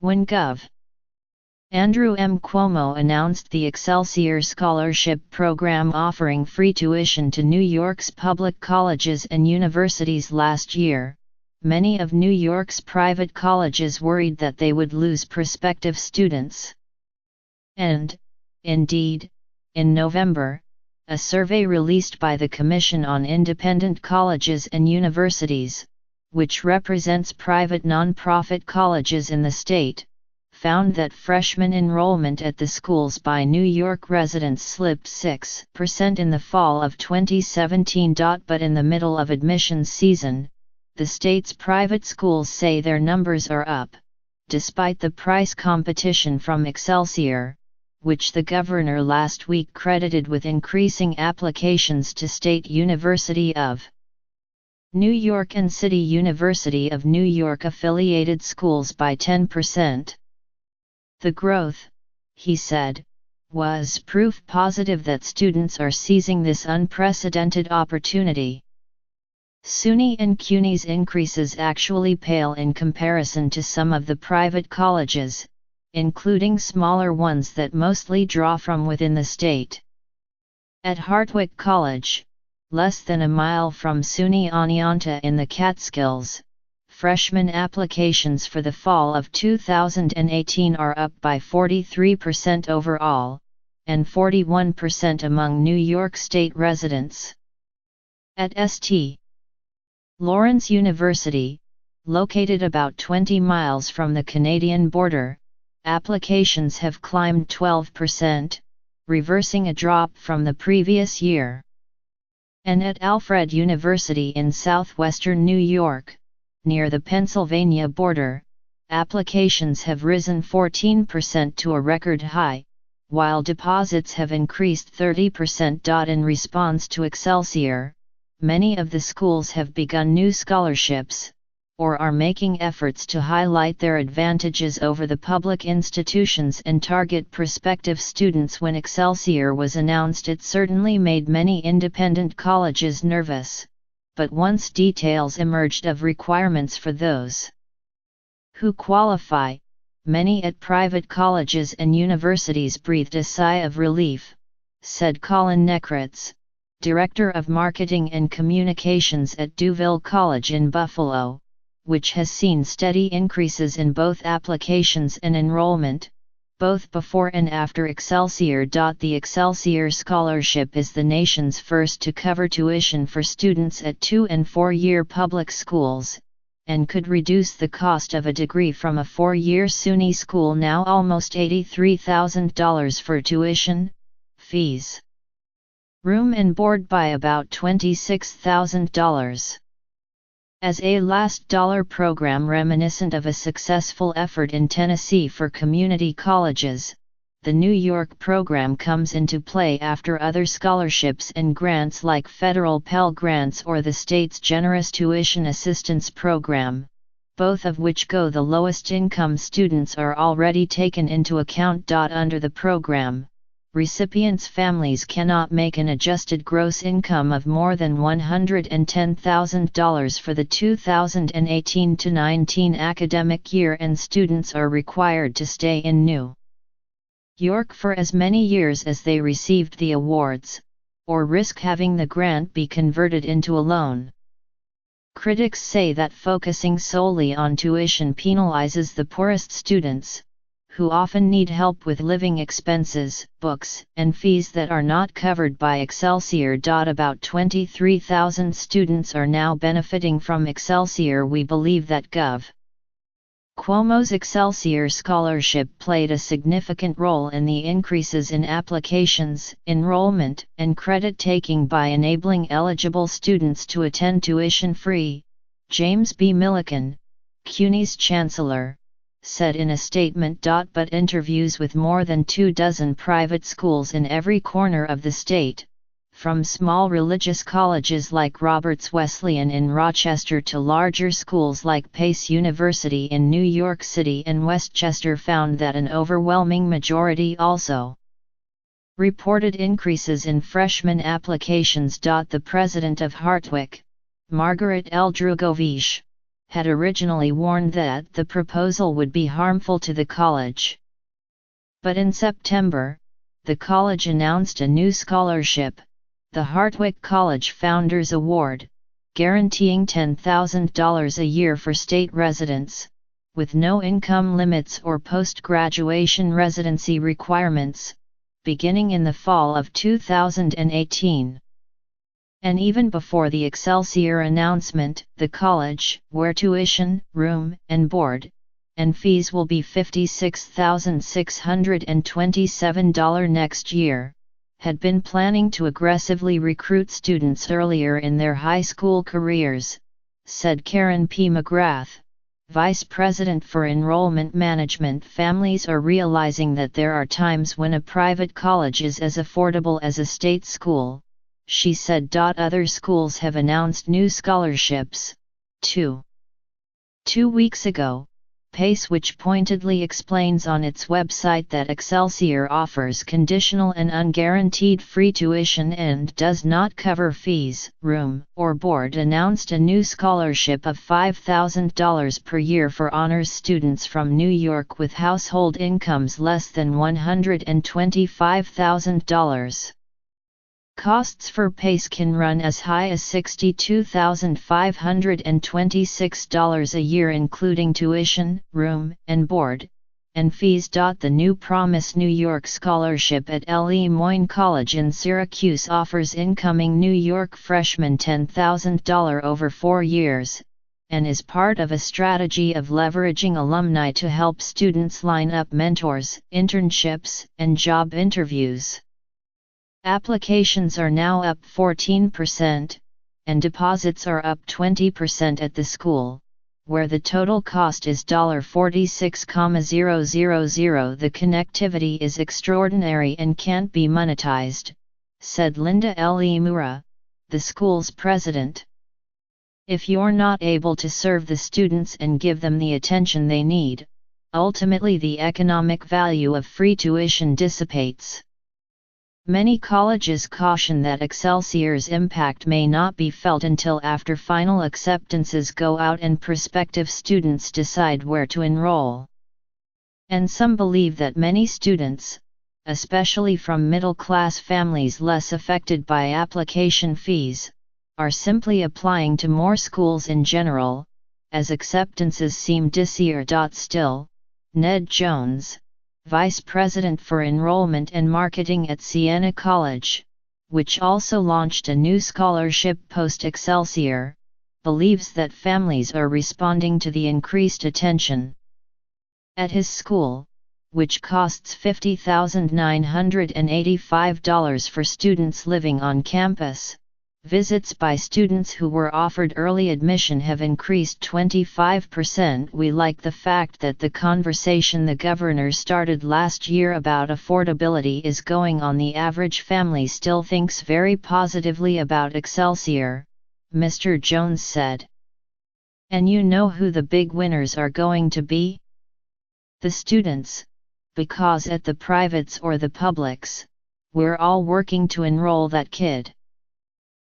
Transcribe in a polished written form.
When Gov. Andrew M. Cuomo announced the Excelsior Scholarship Program offering free tuition to New York's public colleges and universities last year, many of New York's private colleges worried that they would lose prospective students. And, indeed, in November, a survey released by the Commission on Independent Colleges and Universities, which represents private nonprofit colleges in the state, found that freshman enrollment at the schools by New York residents slipped 6% in the fall of 2017. But in the middle of admissions season, the state's private schools say their numbers are up, despite the price competition from Excelsior, which the governor last week credited with increasing applications to State University of New York and City University of New York affiliated schools by 10%. The growth, he said, was proof positive that students are seizing this unprecedented opportunity. SUNY and CUNY's increases actually pale in comparison to some of the private colleges, including smaller ones that mostly draw from within the state. At Hartwick College, less than a mile from SUNY Oneonta in the Catskills, freshman applications for the fall of 2018 are up by 43% overall, and 41% among New York State residents. At St. Lawrence University, located about 20 miles from the Canadian border, applications have climbed 12%, reversing a drop from the previous year. And at Alfred University in southwestern New York, near the Pennsylvania border, applications have risen 14% to a record high, while deposits have increased 30%. In response to Excelsior, many of the schools have begun new scholarships, or are making efforts to highlight their advantages over the public institutions and target prospective students. When Excelsior was announced, it certainly made many independent colleges nervous. But once details emerged of requirements for those who qualify, many at private colleges and universities breathed a sigh of relief, said Colin Nekritz, Director of Marketing and Communications at Duville College in Buffalo, which has seen steady increases in both applications and enrollment, both before and after Excelsior. The Excelsior Scholarship is the nation's first to cover tuition for students at 2- and 4-year public schools, and could reduce the cost of a degree from a 4-year SUNY school, now almost $83,000 for tuition, fees, room and board, by about $26,000. As a last-dollar program reminiscent of a successful effort in Tennessee for community colleges, the New York program comes into play after other scholarships and grants like federal Pell Grants or the state's generous tuition assistance program, both of which go the lowest income students, are already taken into account. Under the program, recipients' families cannot make an adjusted gross income of more than $110,000 for the 2018-19 academic year, and students are required to stay in New York for as many years as they received the awards, or risk having the grant be converted into a loan. Critics say that focusing solely on tuition penalizes the poorest students, who often need help with living expenses, books, and fees that are not covered by Excelsior. About 23,000 students are now benefiting from Excelsior. We believe that Gov. Cuomo's Excelsior Scholarship played a significant role in the increases in applications, enrollment, and credit taking by enabling eligible students to attend tuition-free, James B. Milliken, CUNY's chancellor, said in a statement. But interviews with more than 24 private schools in every corner of the state, from small religious colleges like Roberts Wesleyan in Rochester to larger schools like Pace University in New York City and Westchester, found that an overwhelming majority also reported increases in freshman applications. The president of Hartwick, Margaret L. Drugovich, had originally warned that the proposal would be harmful to the college. But in September, the college announced a new scholarship, the Hartwick College Founders Award, guaranteeing $10,000 a year for state residents, with no income limits or post-graduation residency requirements, beginning in the fall of 2018. And even before the Excelsior announcement, the college, where tuition, room and board, and fees will be $56,627 next year, had been planning to aggressively recruit students earlier in their high school careers, said Karen P. McGrath, Vice President for Enrollment Management. Families are realizing that there are times when a private college is as affordable as a state school, she said. Other schools have announced new scholarships, too. 2 weeks ago, PACE, which pointedly explains on its website that Excelsior offers conditional and unguaranteed free tuition and does not cover fees, room, or board, announced a new scholarship of $5,000 per year for honors students from New York with household incomes less than $125,000. Costs for PACE can run as high as $62,526 a year, including tuition, room, and board, and fees. The new Promise New York scholarship at Le Moyne College in Syracuse offers incoming New York freshmen $10,000 over 4 years, and is part of a strategy of leveraging alumni to help students line up mentors, internships, and job interviews. Applications are now up 14%, and deposits are up 20% at the school, where the total cost is $46,000. The connectivity is extraordinary and can't be monetized, said Linda L. Imura, the school's president. If you're not able to serve the students and give them the attention they need, ultimately the economic value of free tuition dissipates. Many colleges caution that Excelsior's impact may not be felt until after final acceptances go out and prospective students decide where to enroll. And some believe that many students, especially from middle-class families less affected by application fees, are simply applying to more schools in general, as acceptances seem dicier. Still, Ned Jones, Vice President for Enrollment and Marketing at Siena College, which also launched a new scholarship post-Excelsior, believes that families are responding to the increased attention. At his school, which costs $50,985 for students living on campus, visits by students who were offered early admission have increased 25%. We like the fact that the conversation the governor started last year about affordability is going on. The average family still thinks very positively about Excelsior, Mr. Jones said. And you know who the big winners are going to be? The students, because at the privates or the publics, we're all working to enroll that kid.